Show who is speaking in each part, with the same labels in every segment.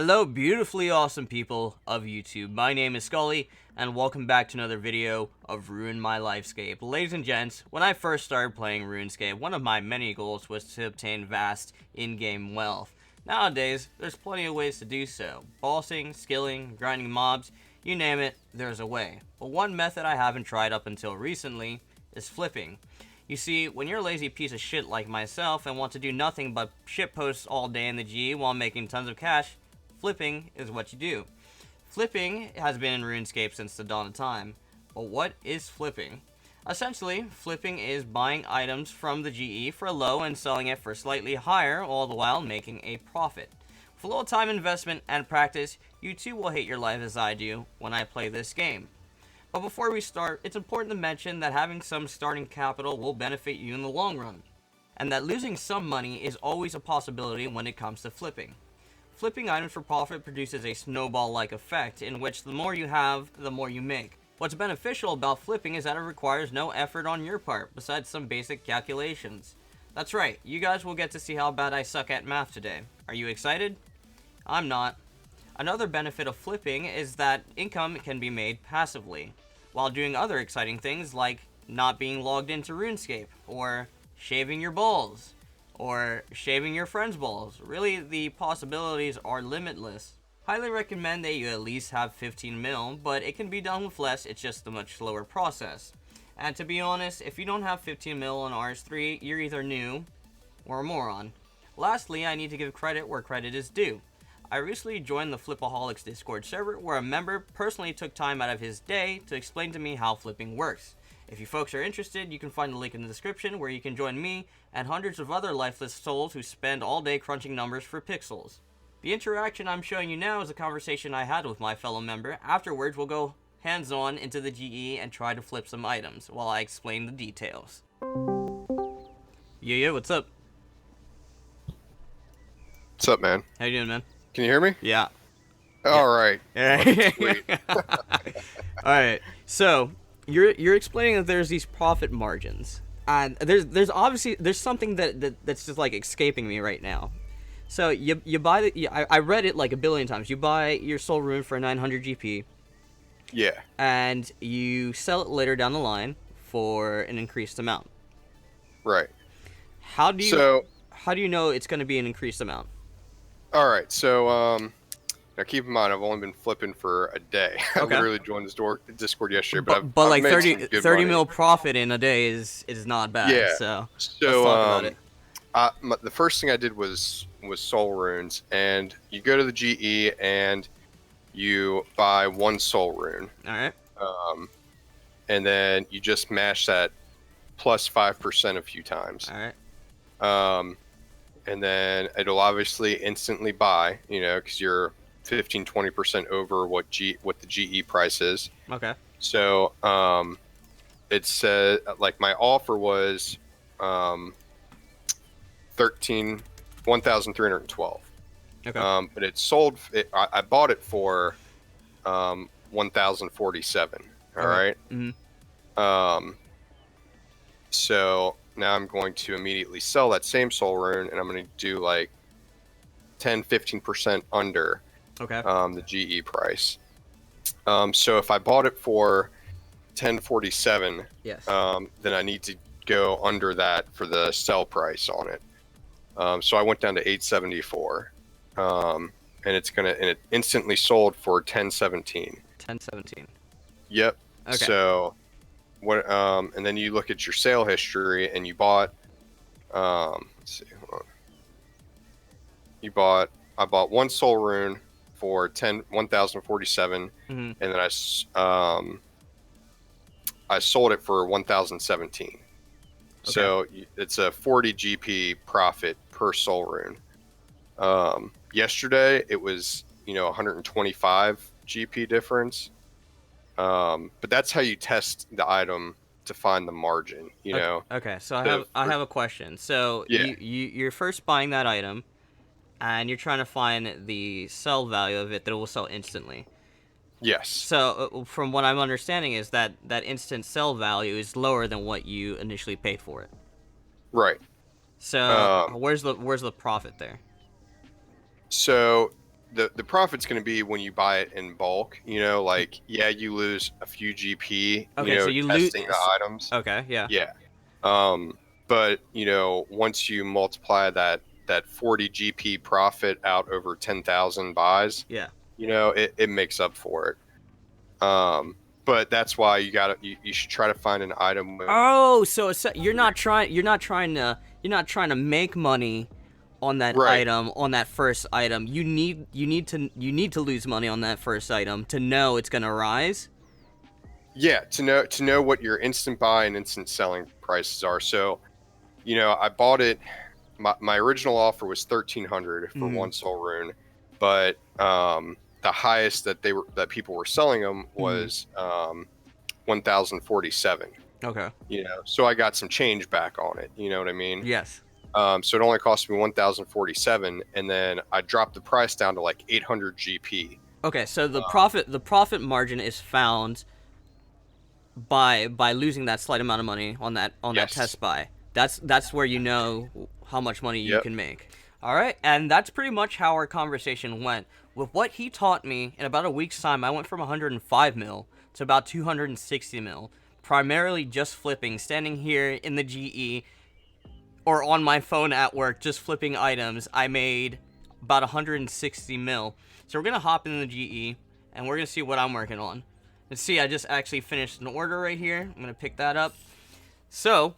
Speaker 1: Hello, beautifully awesome people of YouTube. My name is Sckullie, and welcome back to another video of Ruin My Lifescape. Ladies and gents, when I first started playing RuneScape, one of my many goals was to obtain vast in-game wealth. Nowadays, there's plenty of ways to do so. Bossing, skilling, grinding mobs, you name it, there's a way. But one method I haven't tried up until recently is flipping. You see, when you're a lazy piece of shit like myself and want to do nothing but shitposts all day in the GE while making tons of cash, flipping is what you do. Flipping has been in RuneScape since the dawn of time. But what is flipping? Essentially, flipping is buying items from the GE for low and selling it for slightly higher, all the while making a profit. With a little time investment and practice, you too will hate your life as I do when I play this game. But before we start, it's important to mention that having some starting capital will benefit you in the long run, and that losing some money is always a possibility when it comes to flipping. Flipping items for profit produces a snowball-like effect, in which the more you have, the more you make. What's beneficial about flipping is that it requires no effort on your part, besides some basic calculations. That's right, you guys will get to see how bad I suck at math today. Are you excited? I'm not. Another benefit of flipping is that income can be made passively, while doing other exciting things like not being logged into RuneScape, or shaving your balls, or shaving your friend's balls. Really, the possibilities are limitless. Highly recommend that you at least have 15 mil, but it can be done with less, it's just a much slower process. And to be honest, if you don't have 15 mil on RS3, you're either new or a moron. Lastly, I need to give credit where credit is due. I recently joined the Flipaholics Discord server, where a member personally took time out of his day to explain to me how flipping works. If you folks are interested, you can find the link in the description where you can join me and hundreds of other lifeless souls who spend all day crunching numbers for pixels. The interaction I'm showing you now is a conversation I had with my fellow member. Afterwards, we'll go hands-on into the GE and try to flip some items while I explain the details. Yeah, what's up?
Speaker 2: What's up, man?
Speaker 1: How you doing, man?
Speaker 2: Can you hear me?
Speaker 1: Yeah.
Speaker 2: All right.
Speaker 1: Sweet. Alright, so you're explaining that there's these profit margins, and there's obviously something that's just like escaping me right now. So you buy I read it like a billion times. You buy your soul rune for 900 GP.
Speaker 2: Yeah.
Speaker 1: And you sell it later down the line for an increased amount.
Speaker 2: Right.
Speaker 1: How do you know it's going to be an increased amount?
Speaker 2: All right. So now keep in mind I've only been flipping for a day.
Speaker 1: Okay.
Speaker 2: I literally joined this Discord yesterday, but I've
Speaker 1: like
Speaker 2: made
Speaker 1: 30 mil profit in a day is not bad.
Speaker 2: Yeah.
Speaker 1: So
Speaker 2: let's
Speaker 1: talk about it.
Speaker 2: The first thing I did was soul runes, and you go to the GE and you buy one soul rune.
Speaker 1: All right.
Speaker 2: And then you just mash that plus 5% a few times.
Speaker 1: All right.
Speaker 2: And then it'll obviously instantly buy, because you're 15-20% over what the GE price is.
Speaker 1: Okay.
Speaker 2: So it said like my offer was 1,312.
Speaker 1: Okay.
Speaker 2: But it sold. I bought it for 1,047. All right.
Speaker 1: Mm-hmm.
Speaker 2: So now I'm going to immediately sell that same soul rune, and I'm going to do like 10-15% under the GE price. So if I bought it for 1047,
Speaker 1: yes.
Speaker 2: Then I need to go under that for the sell price on it. So I went down to 874, and it instantly sold for 1017.
Speaker 1: 1017.
Speaker 2: Yep.
Speaker 1: Okay.
Speaker 2: So what? And then you look at your sale history, and you bought. Let's see. Hold on. I bought one soul rune for 1,047,
Speaker 1: Mm-hmm.
Speaker 2: and then I sold it for 1,017. Okay. So it's a 40 GP profit per soul rune. Yesterday it was 125 GP difference. But that's how you test the item to find the margin.
Speaker 1: Okay. So I have a question. So
Speaker 2: yeah.
Speaker 1: you're first buying that item, and you're trying to find the sell value of it that it will sell instantly.
Speaker 2: Yes.
Speaker 1: So from what I'm understanding is that instant sell value is lower than what you initially paid for it.
Speaker 2: Right.
Speaker 1: So where's the profit there?
Speaker 2: So the profit's going to be when you buy it in bulk. You know, like you lose a few GP.
Speaker 1: Okay,
Speaker 2: You know,
Speaker 1: so you lose.
Speaker 2: testing the items.
Speaker 1: Okay, yeah.
Speaker 2: Yeah. But you know, once you multiply that 40 GP profit out over 10,000 buys,
Speaker 1: Yeah.
Speaker 2: you know, it makes up for it. But that's why you should try to find an item with.
Speaker 1: Oh, so you're not trying to make money on that
Speaker 2: Right.
Speaker 1: item, on that first item. You need to lose money on that first item to know it's gonna rise.
Speaker 2: Yeah, to know what your instant buy and instant selling prices are. So, you know, I bought it. My original offer was 1,300 for one soul rune, but the highest that people were selling them was 1,047.
Speaker 1: Okay.
Speaker 2: You know, so I got some change back on it. You know what I mean?
Speaker 1: Yes.
Speaker 2: So it only cost me 1,047, and then I dropped the price down to like 800 GP.
Speaker 1: Okay, so the profit margin is found by losing that slight amount of money on that
Speaker 2: Yes.
Speaker 1: test buy. That's where you know how much money you
Speaker 2: Yep.
Speaker 1: can make. All right, and that's pretty much how our conversation went. With what he taught me, in about a week's time, I went from 105 mil to about 260 mil, primarily just flipping, standing here in the GE or on my phone at work, just flipping items. I made about 160 mil. So we're gonna hop in the GE and we're gonna see what I'm working on. And see, I just actually finished an order right here. I'm gonna pick that up. So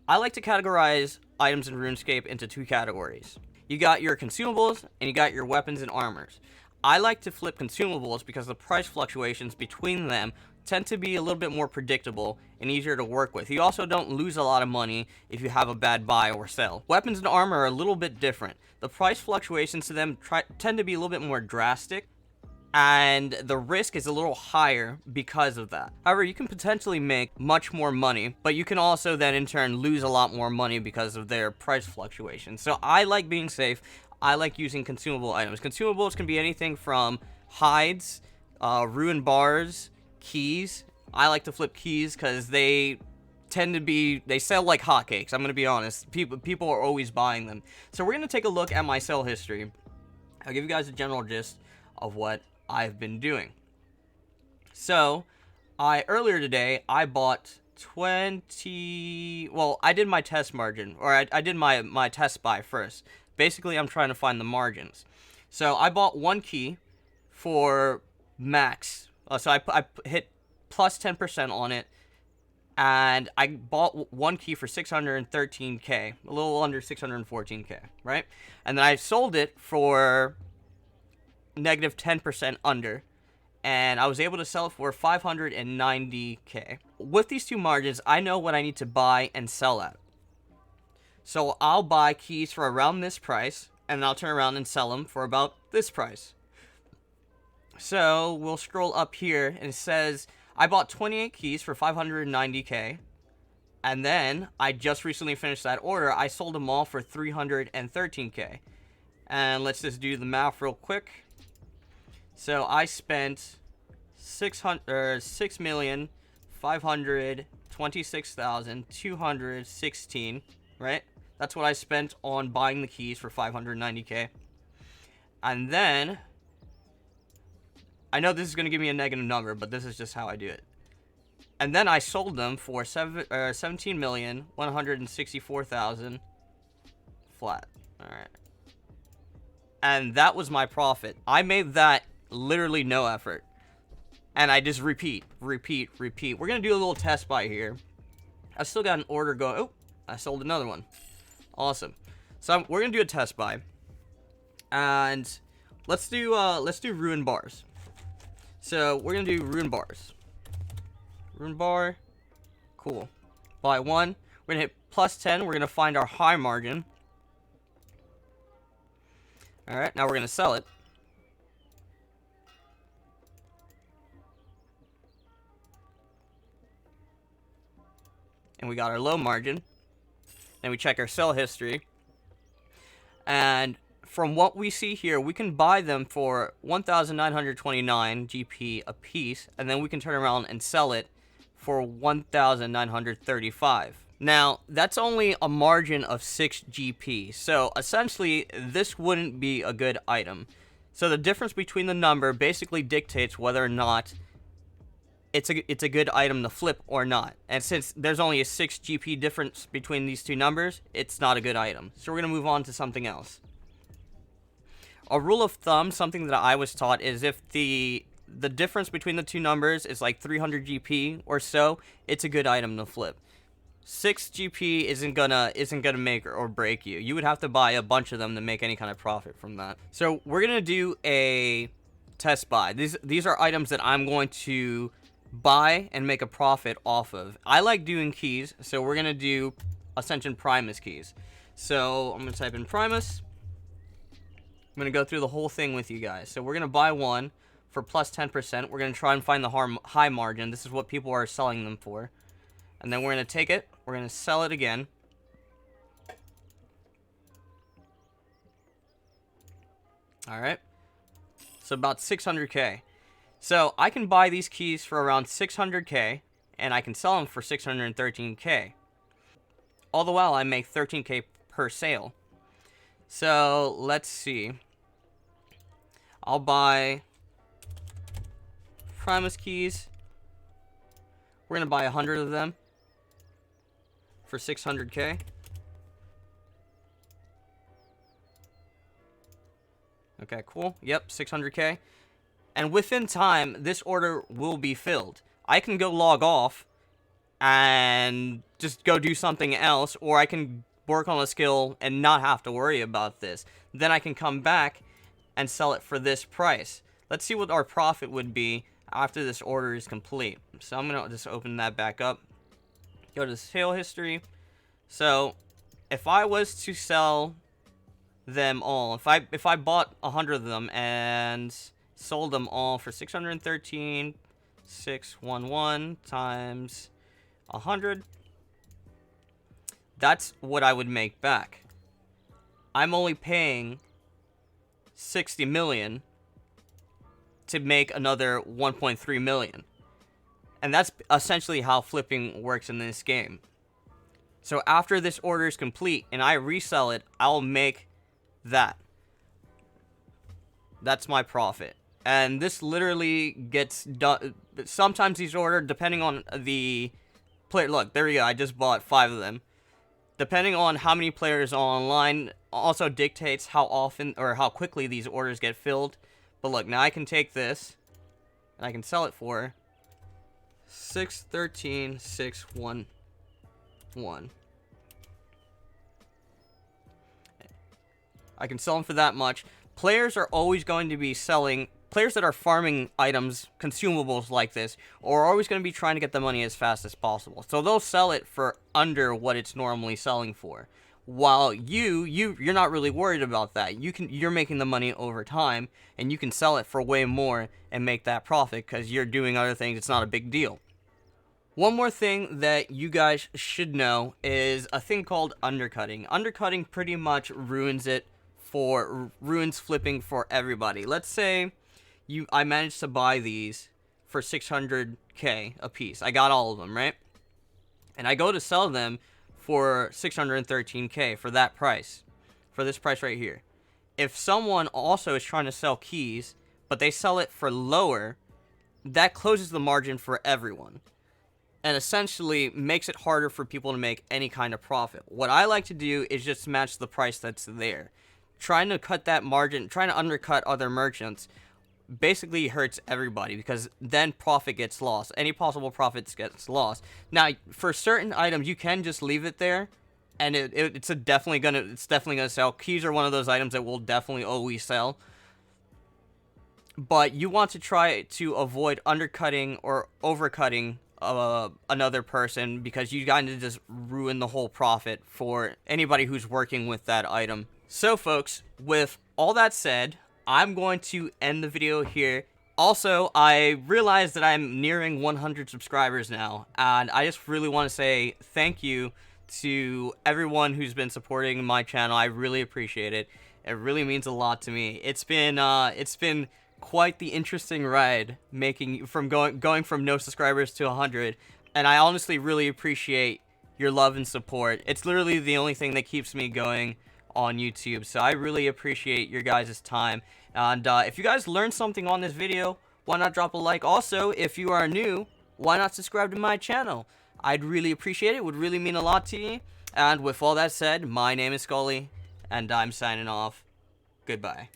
Speaker 1: I like to categorize items in RuneScape into two categories. You got your consumables and you got your weapons and armors. I like to flip consumables because the price fluctuations between them tend to be a little bit more predictable and easier to work with. You also don't lose a lot of money if you have a bad buy or sell. Weapons and armor are a little bit different. The price fluctuations to them tend to be a little bit more drastic, and the risk is a little higher because of that. However, you can potentially make much more money, but you can also then in turn lose a lot more money because of their price fluctuations. So I like being safe. I like using consumable items. Consumables can be anything from hides, ruin bars, keys. I like to flip keys because they sell like hotcakes. I'm going to be honest. People are always buying them. So we're going to take a look at my sell history. I'll give you guys a general gist of what I've been doing. So, earlier today, I bought 20... Well, I did my test margin, or I did my test buy first. Basically, I'm trying to find the margins. So, I bought one key for max. So, I hit plus 10% on it. And I bought one key for 613k. A little under 614k, right? And then I sold it for negative 10% under, and I was able to sell it for 590k. With these two margins, I know what I need to buy and sell at. So I'll buy keys for around this price, and I'll turn around and sell them for about this price. So we'll scroll up here, and it says I bought 28 keys for 590k, and then I just recently finished that order. I sold them all for 313k. And let's just do the math real quick. So I spent 6,526,216, right? That's what I spent on buying the keys for 590k. And then I know this is going to give me a negative number, but this is just how I do it. And then I sold them for 17,164,000 flat. All right. And that was my profit. I made that literally no effort. And I just repeat. We're going to do a little test buy here. I still got an order going. Oh, I sold another one. Awesome. So we're going to do a test buy. And let's do ruin bars. So we're going to do ruin bars. Ruin bar. Cool. Buy one. We're going to hit plus 10. We're going to find our high margin. Alright, now we're going to sell it. And we got our low margin. Then we check our sell history. And from what we see here, we can buy them for 1,929 GP a piece. And then we can turn around and sell it for 1,935. Now, that's only a margin of 6 GP, so essentially, this wouldn't be a good item. So the difference between the number basically dictates whether or not it's a good item to flip or not. And since there's only a 6 GP difference between these two numbers, it's not a good item. So we're going to move on to something else. A rule of thumb, something that I was taught, is if the difference between the two numbers is like 300 GP or so, it's a good item to flip. 6 GP isn't gonna make or break you. You would have to buy a bunch of them to make any kind of profit from that. So we're gonna do a test buy. These are items that I'm going to buy and make a profit off of. I like doing keys, so we're gonna do Ascension Primus keys. So I'm gonna type in Primus. I'm gonna go through the whole thing with you guys. So we're gonna buy one for plus 10%. We're gonna try and find the high margin. This is what people are selling them for. And then we're going to take it, we're going to sell it again. Alright. So about 600k. So I can buy these keys for around 600k, and I can sell them for 613k. All the while I make 13k per sale. So let's see. I'll buy Primus keys. We're going to buy 100 of them for 600k. Okay, cool. Yep, 600k. And within time, this order will be filled. I can go log off and just go do something else, or I can work on a skill and not have to worry about this. Then I can come back and sell it for this price. Let's see what our profit would be after this order is complete. So I'm going to just open that back up. Go to the sale history. So if I was to sell them all, if I bought 100 of them and sold them all for 613, 611 times 100, that's what I would make back. I'm only paying 60 million to make another 1.3 million. And that's essentially how flipping works in this game. So after this order is complete and I resell it, I'll make that. That's my profit. And this literally gets done. Sometimes these orders, depending on the player. Look, there we go. I just bought 5 of them. Depending on how many players are online, also dictates how often or how quickly these orders get filled. But look, now I can take this and I can sell it for 613,611. I can sell them for that much. Players are always going to be selling. Players that are farming items, consumables like this, are always going to be trying to get the money as fast as possible. So they'll sell it for under what it's normally selling for. While you're not really worried about that. You're making the money over time, and you can sell it for way more and make that profit because you're doing other things. It's not a big deal. One more thing that you guys should know is a thing called undercutting. Undercutting pretty much ruins flipping for everybody. Let's say I managed to buy these for 600k a piece. I got all of them, right? And I go to sell them for 613k for that price. For this price right here. If someone also is trying to sell keys, but they sell it for lower, that closes the margin for everyone. And essentially makes it harder for people to make any kind of profit. What I like to do is just match the price that's there. Trying to cut that margin, trying to undercut other merchants, basically hurts everybody because then profit gets lost. Any possible profits gets lost. Now, for certain items, you can just leave it there, and it's definitely gonna sell. Keys are one of those items that will definitely always sell. But you want to try to avoid undercutting or overcutting another person because you kind of just ruin the whole profit for anybody who's working with that item. So, folks, with all that said, I'm going to end the video here. Also, I realized that I'm nearing 100 subscribers now, and I just really want to say thank you to everyone who's been supporting my channel. I really appreciate it. It really means a lot to me. It's been quite the interesting ride going from no subscribers to 100, and I honestly really appreciate your love and support. It's literally the only thing that keeps me going on YouTube, so I really appreciate your guys' time. And if you guys learned something on this video, why not drop a like? Also, if you are new, why not subscribe to my channel? I'd really appreciate it. It would really mean a lot to you. And with all that said, my name is Sckullie, and I'm signing off. Goodbye.